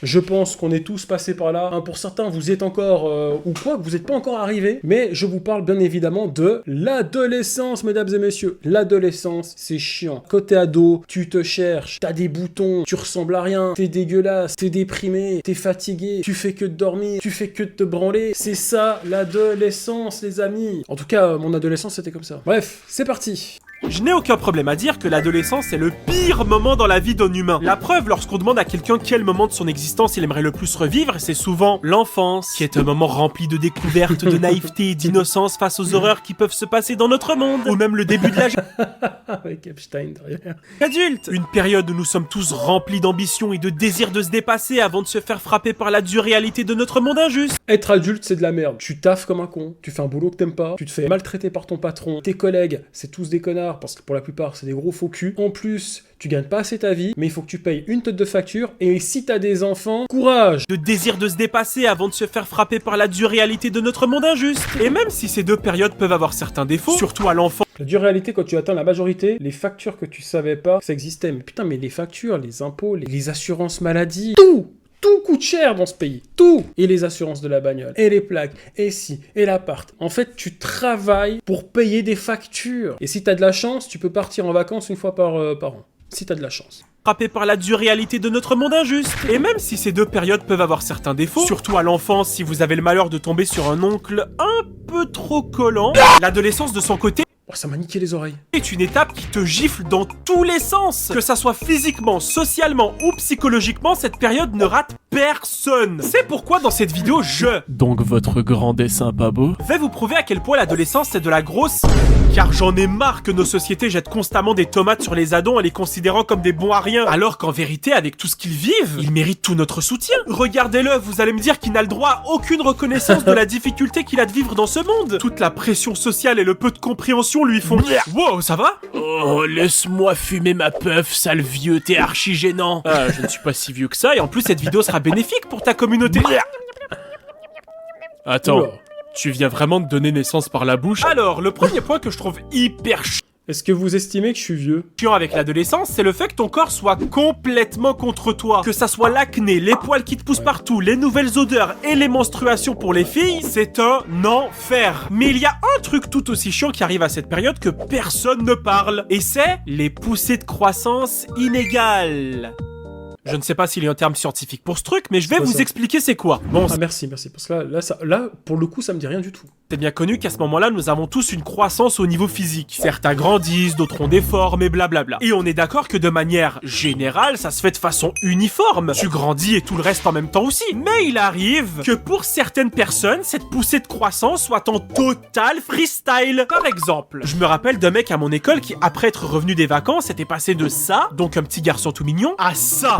Je pense qu'on est tous passés par là. Hein, pour certains, vous êtes encore, ou quoi, que vous n'êtes pas encore arrivés. Mais je vous parle bien évidemment de l'adolescence, mesdames et messieurs. L'adolescence, c'est chiant. Quand t'es ado, tu te cherches, t'as des boutons, tu ressembles à rien, t'es dégueulasse, t'es déprimé, t'es fatigué, tu fais que de dormir, tu fais que de te branler. C'est ça, l'adolescence, les amis. En tout cas, mon adolescence, c'était comme ça. Bref, c'est parti. Je n'ai aucun problème à dire que l'adolescence est le pire moment dans la vie d'un humain. La preuve, lorsqu'on demande à quelqu'un quel moment de son existence il aimerait le plus revivre, c'est souvent l'enfance, qui est un moment rempli de découvertes, de naïveté et d'innocence face aux horreurs qui peuvent se passer dans notre monde, ou même le début de l'âge Avec Epstein derrière. adulte. Une période où nous sommes tous remplis d'ambition et de désir de se dépasser avant de se faire frapper par la dure réalité de notre monde injuste. Être adulte, c'est de la merde. Tu taffes comme un con, tu fais un boulot que t'aimes pas, tu te fais maltraiter par ton patron, tes collègues, c'est tous des connards, parce que pour la plupart, c'est des gros faux culs. En plus, tu gagnes pas assez ta vie, mais il faut que tu payes une tonne de factures, et si t'as des enfants, courage! De désir de se dépasser avant de se faire frapper par la dure réalité de notre monde injuste. Et même si ces deux périodes peuvent avoir certains défauts, surtout à l'enfant, La dure réalité, quand tu atteins la majorité, les factures que tu savais pas, ça existait. Mais putain, mais les factures, les impôts, les assurances maladie, tout coûte cher dans ce pays. Tout. Et les assurances de la bagnole, et les plaques, et si, et l'appart. En fait, tu travailles pour payer des factures. Et si t'as de la chance, tu peux partir en vacances une fois par an. Si t'as de la chance. frappé par la dure réalité de notre monde injuste. Et même si ces deux périodes peuvent avoir certains défauts, surtout à l'enfance si vous avez le malheur de tomber sur un oncle un peu trop collant, l'adolescence de son côté Oh, ça m'a niqué les oreilles. est une étape qui te gifle dans tous les sens. Que ça soit physiquement, socialement ou psychologiquement, cette période ne rate personne. C'est pourquoi dans cette vidéo, Donc votre grand dessin pas beau? vais vous prouver à quel point l'adolescence c'est de la grosse... Car j'en ai marre que nos sociétés jettent constamment des tomates sur les ados en les considérant comme des bons à rien. Alors qu'en vérité, avec tout ce qu'ils vivent, ils méritent tout notre soutien. Regardez-le, vous allez me dire qu'il n'a le droit à aucune reconnaissance de la difficulté qu'il a de vivre dans ce monde. Toute la pression sociale et le peu de compréhension lui font... Wow, ça va? Oh, laisse-moi fumer ma puff, sale vieux, t'es archi gênant. Je ne suis pas si vieux que ça, et en plus cette vidéo sera bénéfique pour ta communauté. Attends, Oula. tu viens vraiment de donner naissance par la bouche? Alors, le premier point que je trouve hyper Est-ce que vous estimez que je suis vieux? chiant avec l'adolescence, c'est le fait que ton corps soit complètement contre toi. Que ça soit l'acné, les poils qui te poussent partout, les nouvelles odeurs et les menstruations pour les filles, c'est un enfer. Mais il y a un truc tout aussi chiant qui arrive à cette période que personne ne parle. Et c'est les poussées de croissance inégales. Je ne sais pas s'il y a un terme scientifique pour ce truc, mais je vais quoi vous ça expliquer c'est quoi. Bon, Ah merci, parce que là, pour le coup, ça me dit rien du tout. c'est bien connu qu'à ce moment-là, nous avons tous une croissance au niveau physique. Certains grandissent, d'autres ont des formes et blablabla. Et on est d'accord que de manière générale, ça se fait de façon uniforme. Tu grandis et tout le reste en même temps aussi. Mais il arrive que pour certaines personnes, cette poussée de croissance soit en total freestyle. Par exemple, je me rappelle d'un mec à mon école qui, après être revenu des vacances, était passé de ça, donc un petit garçon tout mignon, à ça.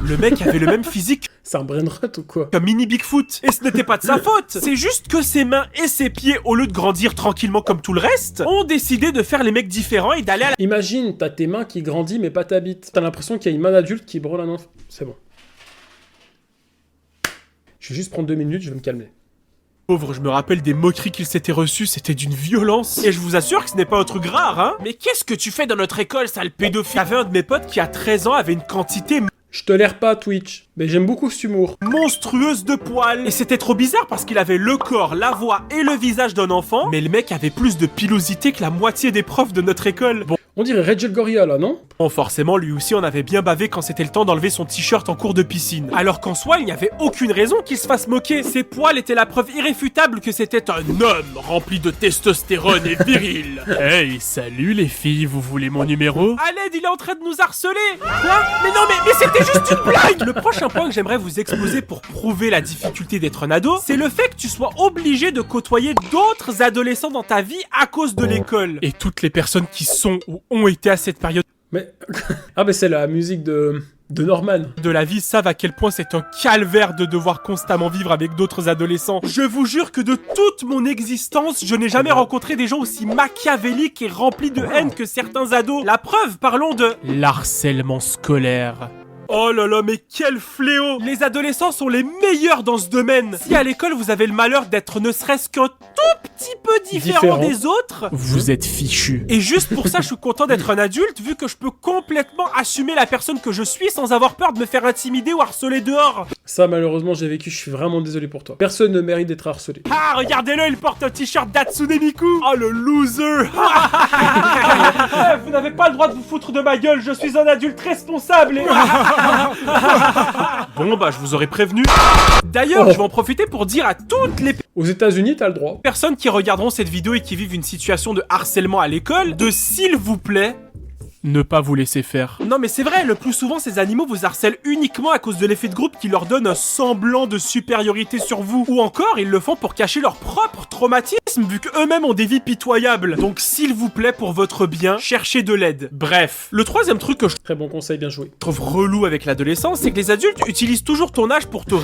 Le mec avait le même physique C'est un brain rot ou quoi? qu'un mini Bigfoot. Et ce n'était pas de sa faute. C'est juste que ses mains et ses pieds, au lieu de grandir tranquillement comme tout le reste, ont décidé de faire les mecs différents et d'aller à la... Imagine, t'as tes mains qui grandissent mais pas ta bite. T'as l'impression qu'il y a une main adulte qui brûle un enfant. C'est bon. Je vais juste prendre 2 minutes, je vais me calmer. Pauvre, je me rappelle des moqueries qu'il s'était reçues, c'était d'une violence. Et je vous assure que ce n'est pas un truc rare, hein. Mais qu'est-ce que tu fais dans notre école, sale pédophile? J'avais un de mes potes qui, à 13 ans, avait une quantité Je tolère pas Twitch, mais j'aime beaucoup cet humour. monstrueuse de poils. Et c'était trop bizarre parce qu'il avait le corps, la voix et le visage d'un enfant, mais le mec avait plus de pilosité que la moitié des profs de notre école. On dirait Rachel Gorilla là, non? Bon, forcément, lui aussi en avait bien bavé quand c'était le temps d'enlever son t-shirt en cours de piscine. Alors qu'en soi, il n'y avait aucune raison qu'il se fasse moquer. Ses poils étaient la preuve irréfutable que c'était un homme rempli de testostérone et viril. Hey, salut les filles, vous voulez mon numéro? À l'aide, il est en train de nous harceler. Quoi? Mais non, mais c'était juste une blague. Le prochain point que j'aimerais vous exposer pour prouver la difficulté d'être un ado, c'est le fait que tu sois obligé de côtoyer d'autres adolescents dans ta vie à cause de l'école. Et toutes les personnes qui sont ou ont été à cette période Mais... ah mais c'est la musique de Norman. de la vie savent à quel point c'est un calvaire de devoir constamment vivre avec d'autres adolescents. Je vous jure que de toute mon existence, je n'ai jamais rencontré des gens aussi machiavéliques et remplis de haine que certains ados. La preuve, parlons de... l'harcèlement scolaire. Oh là là, mais quel fléau! Les adolescents sont les meilleurs dans ce domaine. Si à l'école vous avez le malheur d'être ne serait-ce qu'un tout petit peu différent des autres, vous êtes fichu. Et juste pour ça, je suis content d'être un adulte, vu que je peux complètement assumer la personne que je suis sans avoir peur de me faire intimider ou harceler dehors. Ça, malheureusement, j'ai vécu, je suis vraiment désolé pour toi. Personne ne mérite d'être harcelé. Ah, regardez-le, il porte un t-shirt d'Hatsune Miku. Oh, le loser. Vous n'avez pas le droit de vous foutre de ma gueule, je suis un adulte responsable et... Bon, bah, je vous aurais prévenu. D'ailleurs, je vais en profiter pour dire à toutes les Aux États-Unis, t'as le droit. personnes qui regarderont cette vidéo et qui vivent une situation de harcèlement à l'école, de s'il vous plaît... Ne pas vous laisser faire. Non mais c'est vrai, le plus souvent ces animaux vous harcèlent uniquement à cause de l'effet de groupe qui leur donne un semblant de supériorité sur vous. Ou encore, ils le font pour cacher leur propre traumatisme vu qu'eux-mêmes ont des vies pitoyables. Donc s'il vous plaît, pour votre bien, cherchez de l'aide. Bref, le troisième truc que je Très bon conseil, bien joué. trouve relou avec l'adolescence, c'est que les adultes utilisent toujours ton âge pour te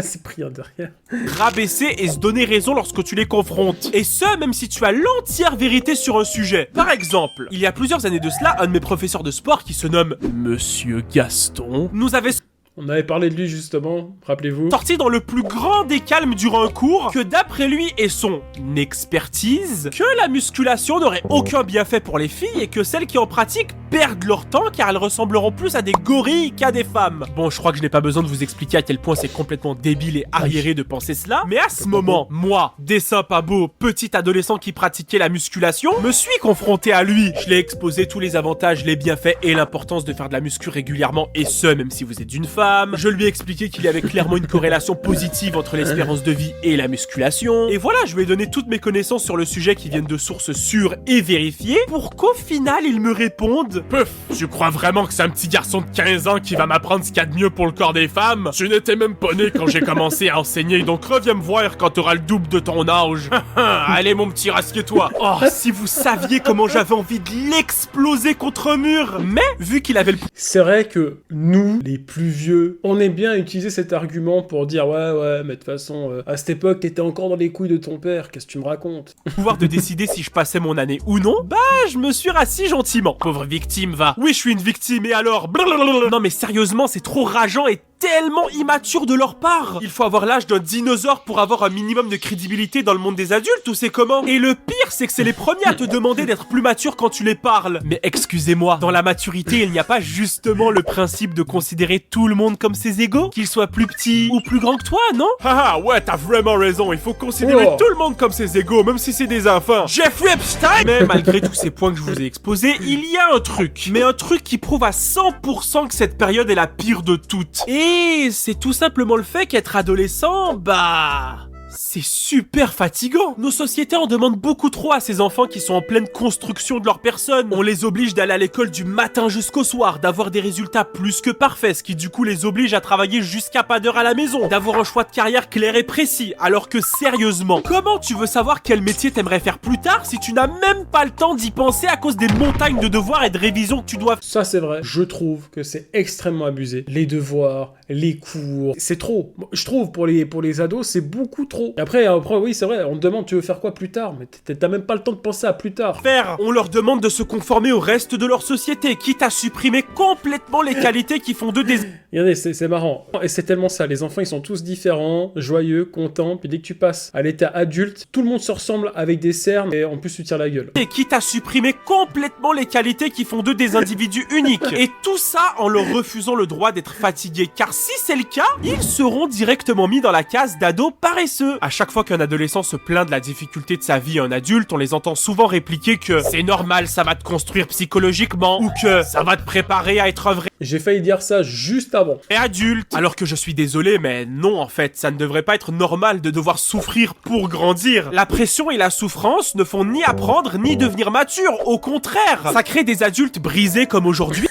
C'est pris en derrière. rabaisser et se donner raison lorsque tu les confrontes. Et ce, même si tu as l'entière vérité sur un sujet. Par exemple, il y a plusieurs années de cela, un de mes professeurs de sport qui se nomme Monsieur Gaston. nous avait On avait parlé de lui, justement, rappelez-vous. sorti dans le plus grand des calmes durant un cours que d'après lui et son expertise, que la musculation n'aurait aucun bienfait pour les filles et que celles qui en pratiquent perdent leur temps car elles ressembleront plus à des gorilles qu'à des femmes. Bon, je crois que je n'ai pas besoin de vous expliquer à quel point c'est complètement débile et arriéré de penser cela, mais à ce moment, moi, dessin pas beau, petit adolescent qui pratiquait la musculation, me suis confronté à lui. Je l'ai exposé tous les avantages, les bienfaits et l'importance de faire de la muscu régulièrement et ce, même si vous êtes une femme. Je lui ai expliqué qu'il y avait clairement une corrélation positive entre l'espérance de vie et la musculation. Et voilà, je lui ai donné toutes mes connaissances sur le sujet qui viennent de sources sûres et vérifiées pour qu'au final, il me réponde: Peuf, tu crois vraiment que c'est un petit garçon de 15 ans qui va m'apprendre ce qu'il y a de mieux pour le corps des femmes? Tu n'étais même pas né quand j'ai commencé à enseigner, donc reviens me voir quand t'auras le double de ton âge. Allez mon petit, rasque-toi. Oh, si vous saviez comment j'avais envie de l'exploser contre un mur. Mais, vu qu'il avait le C'est vrai que nous, les plus vieux, on aime bien utiliser cet argument pour dire ouais, mais de toute façon, à cette époque, t'étais encore dans les couilles de ton père, qu'est-ce que tu me racontes? pouvoir de décider si je passais mon année ou non, bah, je me suis rassis gentiment. Pauvre victime, va. Oui, je suis une victime, et alors? Blablabla. Non, mais sérieusement, c'est trop rageant et tellement immature de leur part. Il faut avoir l'âge d'un dinosaure pour avoir un minimum de crédibilité dans le monde des adultes, ou c'est comment? Et le pire, c'est que c'est les premiers à te demander d'être plus mature quand tu les parles. Mais excusez-moi, dans la maturité, il n'y a pas justement le principe de considérer tout le monde comme ses égaux? Qu'ils soient plus petits ou plus grands que toi, non? Haha, ouais, t'as vraiment raison, il faut considérer Oh. tout le monde comme ses égaux, même si c'est des enfants. Jeffrey Epstein. Mais malgré tous ces points que je vous ai exposés, il y a un truc. Mais un truc qui prouve à 100% que cette période est la pire de toutes. Et c'est tout simplement le fait qu'être adolescent, bah... c'est super fatigant. Nos sociétés en demandent beaucoup trop à ces enfants qui sont en pleine construction de leur personne. On les oblige d'aller à l'école du matin jusqu'au soir, d'avoir des résultats plus que parfaits, ce qui du coup les oblige à travailler jusqu'à pas d'heure à la maison, d'avoir un choix de carrière clair et précis. Alors que sérieusement, comment tu veux savoir quel métier t'aimerais faire plus tard si tu n'as même pas le temps d'y penser à cause des montagnes de devoirs et de révisions que tu dois... Ça, c'est vrai. Je trouve que c'est extrêmement abusé. Les devoirs, les cours, c'est trop. Je trouve, pour les ados, c'est beaucoup trop. Après, oui, c'est vrai, on te demande tu veux faire quoi plus tard, mais t'as même pas le temps de penser à plus tard. faire. On leur demande de se conformer au reste de leur société, quitte à supprimer complètement les qualités qui font d'eux des... Regardez, c'est marrant. Et c'est tellement ça, les enfants, ils sont tous différents, joyeux, contents, puis dès que tu passes à l'état adulte, tout le monde se ressemble avec des cernes, et en plus tu tires la gueule. Et quitte à supprimer complètement les qualités qui font d'eux des individus uniques. Et tout ça en leur refusant le droit d'être fatigués. Car si c'est le cas, ils seront directement mis dans la case d'ados paresseux. À chaque fois qu'un adolescent se plaint de la difficulté de sa vie à un adulte, on les entend souvent répliquer que c'est normal, ça va te construire psychologiquement, ou que ça va te préparer à être un vrai J'ai failli dire ça juste avant. adulte. Alors que je suis désolé, mais non en fait, ça ne devrait pas être normal de devoir souffrir pour grandir. La pression et la souffrance ne font ni apprendre ni devenir mature, au contraire. Ça crée des adultes brisés comme aujourd'hui.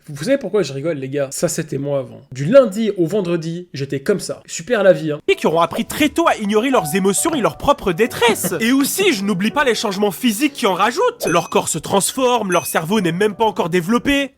Vous savez pourquoi je rigole, les gars? Ça, c'était moi avant. Du lundi au vendredi, j'étais comme ça. Super la vie, hein. Et qui auront appris très tôt à ignorer leurs émotions et leur propre détresse. Et aussi, je n'oublie pas les changements physiques qui en rajoutent. Leur corps se transforme, leur cerveau n'est même pas encore développé.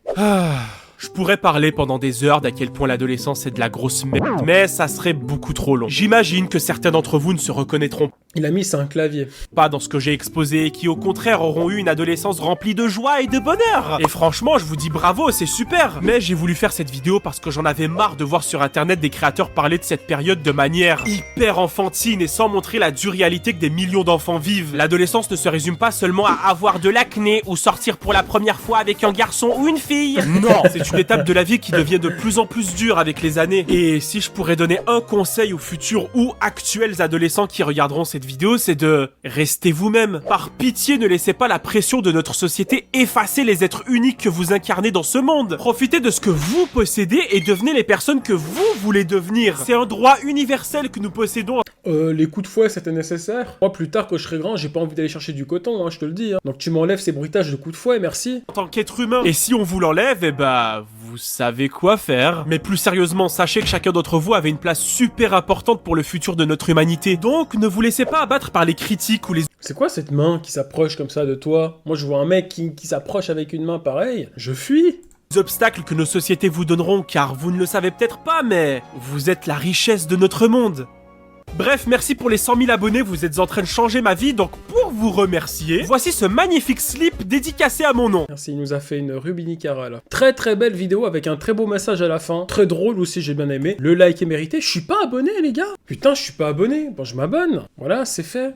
Je pourrais parler pendant des heures d'à quel point l'adolescence est de la grosse merde, mais ça serait beaucoup trop long. J'imagine que certains d'entre vous ne se reconnaîtront Il a mis c'est un clavier. Pas dans ce que j'ai exposé, qui au contraire auront eu une adolescence remplie de joie et de bonheur. Et franchement, je vous dis bravo, c'est super. Mais j'ai voulu faire cette vidéo parce que j'en avais marre de voir sur internet des créateurs parler de cette période de manière hyper enfantine et sans montrer la dure réalité que des millions d'enfants vivent. L'adolescence ne se résume pas seulement à avoir de l'acné ou sortir pour la première fois avec un garçon ou une fille. Non, c'est une étape de la vie qui devient de plus en plus dure avec les années. Et si je pourrais donner un conseil aux futurs ou actuels adolescents qui regarderont cette vidéo, c'est de rester vous-même. Par pitié, ne laissez pas la pression de notre société effacer les êtres uniques que vous incarnez dans ce monde. Profitez de ce que vous possédez et devenez les personnes que vous voulez devenir. C'est un droit universel que nous possédons. Les coups de fouet, c'était nécessaire. Moi, plus tard, quand je serai grand, j'ai pas envie d'aller chercher du coton, hein, je te le dis. Hein. Donc tu m'enlèves ces bruitages de coups de fouet, merci. En tant qu'être humain. Et si on vous l'enlève, eh bah, vous savez quoi faire. Mais plus sérieusement, sachez que chacun d'entre vous avait une place super importante pour le futur de notre humanité. Donc, ne vous laissez pas abattre par les critiques ou les... C'est quoi cette main qui s'approche comme ça de toi? Moi, je vois un mec qui s'approche avec une main pareille. Je fuis. obstacles que nos sociétés vous donneront, car vous ne le savez peut-être pas, mais vous êtes la richesse de notre monde. Bref, merci pour les 100 000 abonnés, vous êtes en train de changer ma vie, donc pour vous remercier, voici ce magnifique slip dédicacé à mon nom. Merci, il nous a fait une Rubinicara là. Très très belle vidéo avec un très beau message à la fin, très drôle aussi, j'ai bien aimé. Le like est mérité, je suis pas abonné les gars. Putain, je suis pas abonné, bon je m'abonne, voilà, c'est fait.